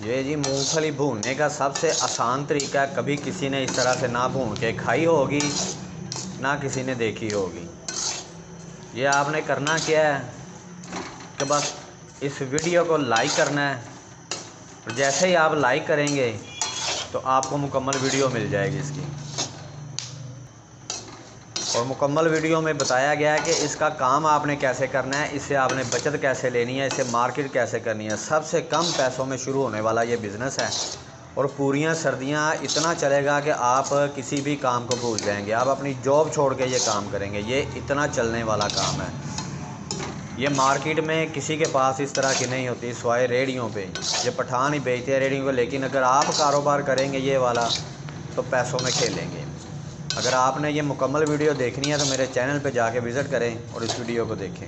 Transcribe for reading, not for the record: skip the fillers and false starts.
ये जी मूंगफली भूनने का सबसे आसान तरीका है। कभी किसी ने इस तरह से ना भून के खाई होगी, ना किसी ने देखी होगी। ये आपने करना क्या है कि बस इस वीडियो को लाइक करना है, और जैसे ही आप लाइक करेंगे तो आपको मुकम्मल वीडियो मिल जाएगी इसकी। और मुकम्मल वीडियो में बताया गया है कि इसका काम आपने कैसे करना है, इससे आपने बचत कैसे लेनी है, इससे मार्केट कैसे करनी है। सबसे कम पैसों में शुरू होने वाला ये बिज़नेस है और पूरियां सर्दियां इतना चलेगा कि आप किसी भी काम को भूल जाएंगे। आप अपनी जॉब छोड़ के ये काम करेंगे, ये इतना चलने वाला काम है। ये मार्केट में किसी के पास इस तरह की नहीं होती सिवाय रेडियों पे। ये पठान ही बेचते हैं रेडियो को, लेकिन अगर आप कारोबार करेंगे ये वाला तो पैसों में खेलेंगे। अगर आपने ये मुकम्मल वीडियो देखनी है तो मेरे चैनल पे जाके विज़िट करें और इस वीडियो को देखें।